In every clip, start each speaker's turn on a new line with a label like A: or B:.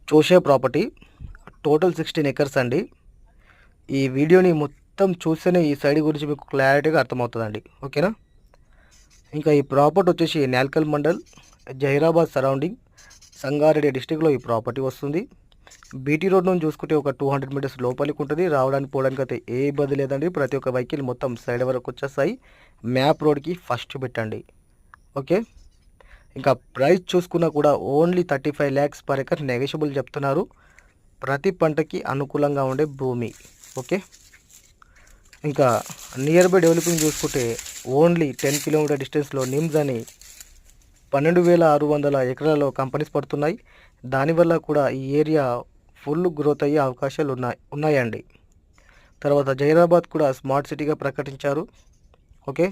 A: చూసే property total 16 acres అండి. ఈ వీడియోని మొత్తం చూస్తేనే ఈ సైడ్ గురించి మీకు క్లారిటీగా అర్థమవుతుందండి. ఓకేనా. ఇంకా ఈ ప్రాపర్టీ వచ్చేసి నేల్కల్ మండల్, జహీరాబాద్ సరౌండింగ్, సంగారెడ్డి డిస్టిక్లో ఈ ప్రాపర్టీ వస్తుంది. బీటీ రోడ్ నుంచి చూసుకుంటే ఒక 200 మీటర్స్ లోపలికి ఉంటుంది. రావడానికి పోవడానికి అయితే ఏ ఇబ్బంది లేదండి. ప్రతి ఒక్క వెహికల్ మొత్తం సైడ్ వరకు వచ్చేస్తాయి. మ్యాప్ రోడ్కి ఫస్ట్ పెట్టండి. ఓకే. ఇంకా ప్రైస్ చూసుకున్నా కూడా only 35 lakhs per acre negotiable చెప్తున్నారు. ప్రతి పంటకి అనుకూలంగా ఉండే భూమి. ఓకే. ఇంకా నియర్ బై డెవలపింగ్ చూసుకుంటే ఓన్లీ 10 కిలోమీటర్ డిస్టెన్స్లో నిమ్స్ అని 12,600 ఎకరాలలో కంపెనీస్ పడుతున్నాయి. దానివల్ల కూడా ఈ ఏరియా ఫుల్ గ్రోత్ అయ్యే అవకాశాలు ఉన్నాయండి. తర్వాత జహీరాబాద్ కూడా స్మార్ట్ సిటీగా ప్రకటించారు. ఓకే.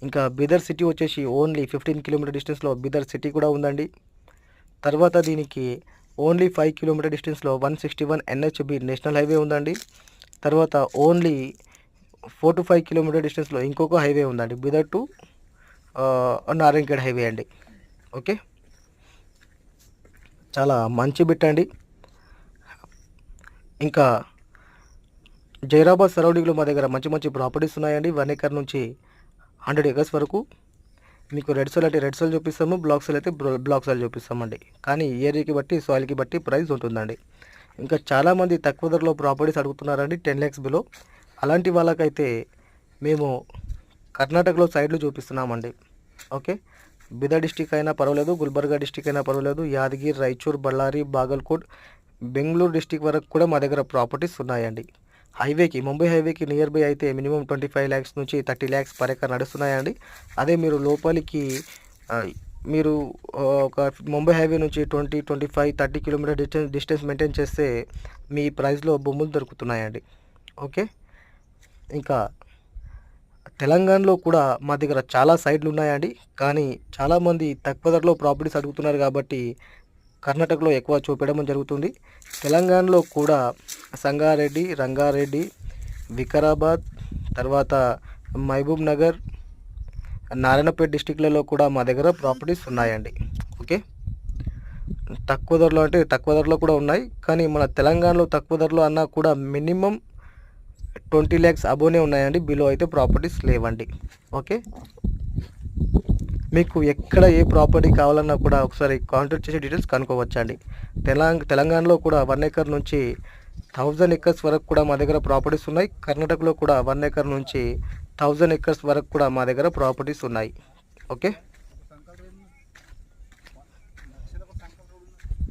A: ఇంకా బీదర్ సిటీ వచ్చేసి ఓన్లీ 15 కిలోమీటర్ డిస్టెన్స్లో బీదర్ సిటీ కూడా ఉందండి. తర్వాత దీనికి ఓన్లీ 5 కిలోమీటర్ డిస్టెన్స్లో 161 NHB నేషనల్ హైవే ఉందండి. తర్వాత ఓన్లీ 4 to 5 కిలోమీటర్ డిస్టెన్స్లో ఇంకొక హైవే ఉందండి, బీదర్ టు నారాయణఖేడ్ హైవే అండి. ఓకే. చాలా మంచి బిట్ అండి. ఇంకా జహీరాబాద్ సరౌండింగ్లో మా దగ్గర మంచి మంచి ప్రాపర్టీస్ ఉన్నాయండి. 1 ఎకర్ నుంచి 100 ఎకర్స్ వరకు. మీకు రెడ్ సోల్ అయితే రెడ్ సోల్ చూపిస్తాము, బ్లాక్ సోల్ అయితే బ్లాక్ సోల్ చూపిస్తామండి. కానీ ఏరియాకి బట్టి సాయిల్కి బట్టి ప్రైస్ ఉంటుందండి. ఇంకా చాలామంది తక్కువ ధరలో ప్రాపర్టీస్ అడుగుతున్నారండి 10 lakhs బిలో. అలాంటి వాళ్ళకైతే మేము కర్ణాటకలో సైడ్లు చూపిస్తున్నామండి. ఓకే. బీదర్ డిస్టిక్ అయినా పర్వాలేదు, గుల్బర్గా డిస్టిక్ అయినా పర్వాలేదు, యాదగిరి, రాయచూర్, బళ్ళారి, బాగల్కోట్, బెంగళూరు డిస్టిక్ వరకు కూడా మా దగ్గర ప్రాపర్టీస్ ఉన్నాయండి. హైవేకి, ముంబై హైవేకి నియర్ బై అయితే మినిమం 25 lakhs నుంచి 30 lakhs పర్ ఎకర్ నడుస్తున్నాయండి. అదే మీరు లోపలికి మీరు ఒక ముంబై హైవే నుంచి 20, 25, 30 కిలోమీటర్ డిస్టెన్స్ మెయింటైన్ చేస్తే మీ ప్రైస్లో భూములు దొరుకుతున్నాయండి. ఓకే. ఇంకా తెలంగాణలో కూడా మా దగ్గర చాలా సైట్లు ఉన్నాయండి. కానీ చాలామంది తక్కువ ధరలో ప్రాపర్టీస్ అడుగుతున్నారు కాబట్టి కర్ణాటకలో ఎక్కువ చూపించడం జరుగుతుంది. తెలంగాణలో కూడా సంగారెడ్డి, రంగారెడ్డి, వికారాబాద్, తర్వాత మహబూబ్ నగర్, నారాయణపేట డిస్టిక్లలో కూడా మా దగ్గర ప్రాపర్టీస్ ఉన్నాయండి. ఓకే. తక్కువ ధరలో అంటే తక్కువ ధరలో కూడా ఉన్నాయి. కానీ మన తెలంగాణలో తక్కువ ధరలో అన్నా కూడా మినిమం 20 lakhs అబోనే ఉన్నాయండి. బిలో అయితే ప్రాపర్టీస్ లేవండి. ఓకే. మీకు ఎక్కడ ఏ ప్రాపర్టీ కావాలన్నా కూడా ఒకసారి కాంటాక్ట్ చేసి డీటెయిల్స్ కనుక్కోవచ్చండి. తెలంగాణలో కూడా 1 ఎకర్ నుంచి 1000 ఎకర్స్ వరకు కూడా మా దగ్గర ప్రాపర్టీస్ ఉన్నాయి. కర్ణాటకలో కూడా 1 ఎకర్ నుంచి 1000 ఎకర్స్ వరకు కూడా మా దగ్గర ప్రాపర్టీస్ ఉన్నాయి. ఓకే.